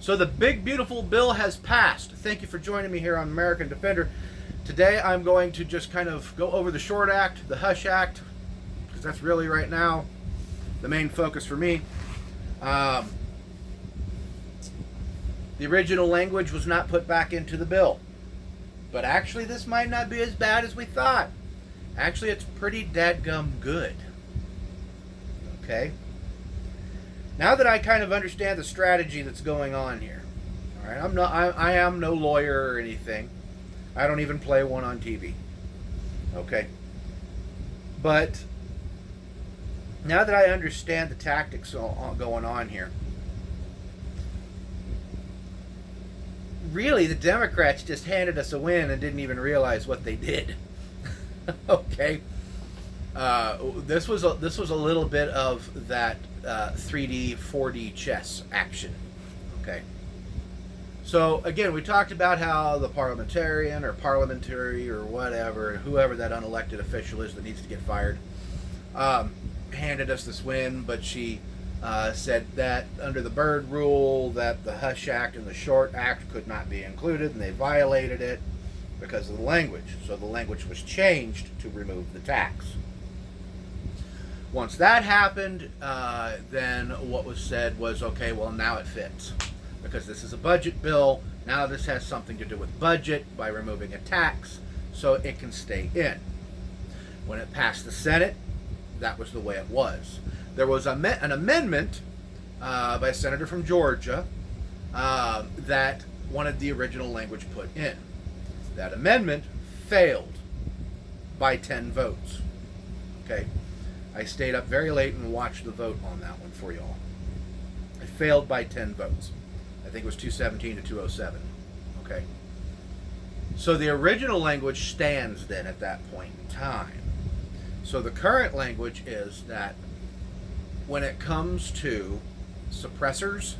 So the big beautiful bill has passed. Thank you for joining me here on American Defender. Today I'm going to just kind of go over the Short Act, the Hush Act, because that's really right now the main focus for me. The original language was not put back into the bill. But actually this might not be as bad as we thought. Actually it's pretty dadgum good. Okay? Now that I kind of understand the strategy that's going on here, all right, I am no lawyer or anything. I don't even play one on TV. Okay? But now that I understand the tactics going on here, really the Democrats just handed us a win and didn't even realize what they did. Okay? This was a little bit of that 3D, 4D chess action. Okay. So again, we talked about how the parliamentarian or parliamentary or whatever, whoever that unelected official is that needs to get fired, handed us this win, but she said that under the Byrd rule that the Hush Act and the Short Act could not be included, and they violated it because of the language. So the language was changed to remove the tax. Once that happened, then what was said was, okay, well now it fits. Because this is a budget bill, now this has something to do with budget by removing a tax, so it can stay in. When it passed the Senate, that was the way it was. There was an amendment by a senator from Georgia that wanted the original language put in. That amendment failed by 10 votes. Okay? I stayed up very late and watched the vote on that one for y'all. It failed by 10 votes. I think it was 217 to 207. Okay. So the original language stands then at that point in time. So the current language is that when it comes to suppressors,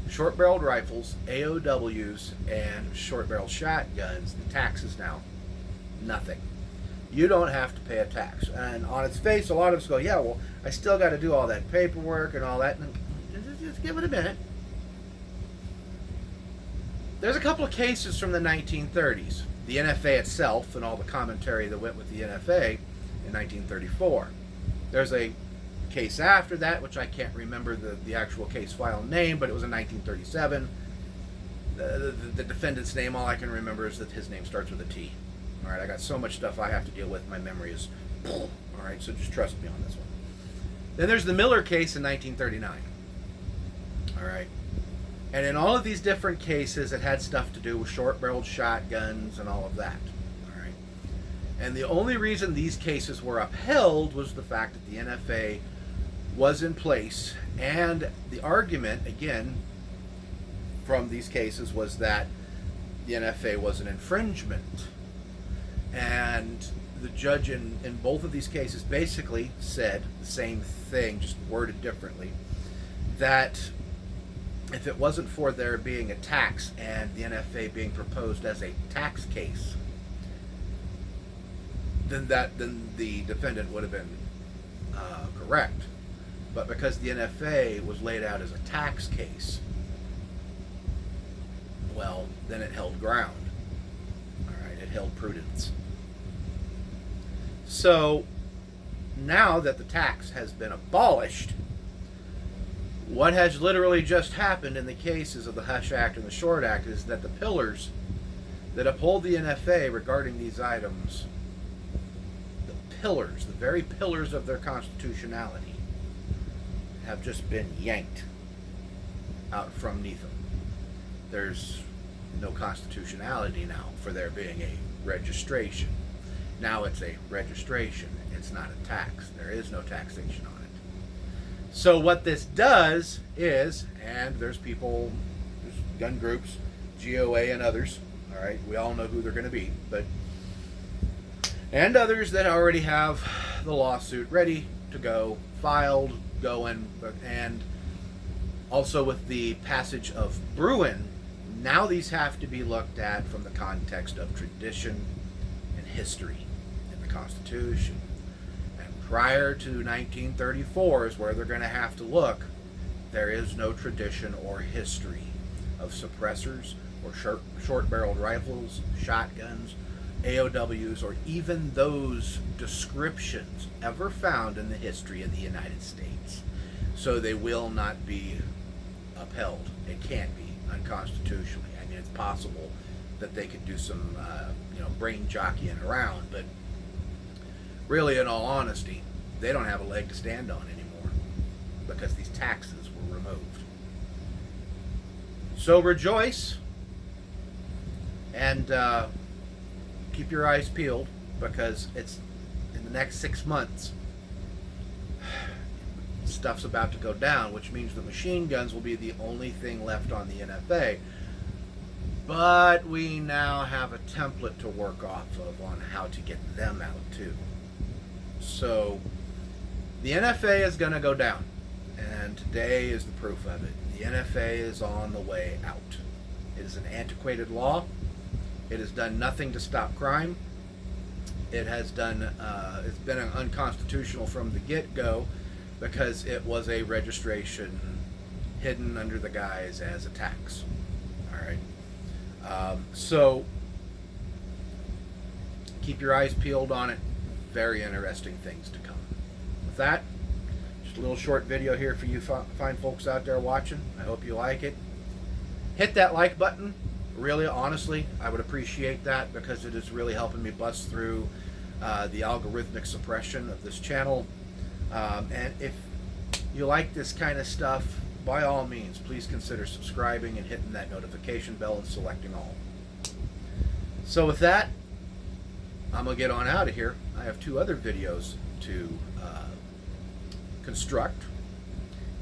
short-barreled rifles, AOWs, and short-barreled shotguns, the tax is now nothing. You don't have to pay a tax. And on its face, a lot of us go, yeah, well, I still got to do all that paperwork and all that. And just give it a minute. There's a couple of cases from the 1930s. The NFA itself and all the commentary that went with the NFA in 1934. There's a case after that, which I can't remember the actual case file name, but it was in 1937. The defendant's name, all I can remember is that his name starts with a T. All right, I got so much stuff I have to deal with. My memory is, all right, so just trust me on this one. Then there's the Miller case in 1939. All right. And in all of these different cases, it had stuff to do with short-barreled shotguns and all of that. All right. And the only reason these cases were upheld was the fact that the NFA was in place. And the argument, again, from these cases was that the NFA was an infringement. And the judge in both of these cases basically said the same thing, just worded differently, that if it wasn't for there being a tax and the NFA being proposed as a tax case, then the defendant would have been correct. But because the NFA was laid out as a tax case, well, then it held ground. All right, it held prudence. So now that the tax has been abolished, what has literally just happened in the cases of the Hush Act and the Short Act is that the pillars that uphold the NFA regarding these items, the pillars, the very pillars of their constitutionality, have just been yanked out from beneath them. There's no constitutionality now for there being a registration. Now it's a registration. It's not a tax. There is no taxation on it. So what this does is, and there's people, there's gun groups, GOA and others, all right, we all know who they're going to be, but, and others that already have the lawsuit ready to go, filed, going, and also with the passage of Bruin, now these have to be looked at from the context of tradition and history in the Constitution. And prior to 1934 is where they're going to have to look. There is no tradition or history. of suppressors or short-barreled rifles, shotguns, AOWs, or even those descriptions ever found in the history of the United States. So they will not be upheld. It can't be unconstitutionally. I mean, it's possible that they could do some, brain jockeying around, but really, in all honesty, they don't have a leg to stand on anymore because these taxes were removed. So rejoice and keep your eyes peeled, because it's in the next 6 months stuff's about to go down, which means the machine guns will be the only thing left on the NFA. But we now have a template to work off of on how to get them out too. So the NFA is going to go down, and today is the proof of it. The NFA is on the way out. It is an antiquated law. It has done nothing to stop crime. It has done. It's been unconstitutional from the get-go because it was a registration hidden under the guise as a tax. All right. So keep your eyes peeled on it. Very interesting things to come. With that, just a little short video here for you fine folks out there watching. I hope you like it. Hit that like button. Really, honestly, I would appreciate that, because it is really helping me bust through the algorithmic suppression of this channel. And if you like this kind of stuff, by all means, please consider subscribing and hitting that notification bell and selecting all. So with that, I'm going to get on out of here. I have 2 other videos to construct.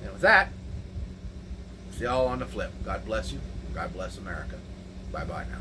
And with that, see y'all on the flip. God bless you. God bless America. Bye-bye now.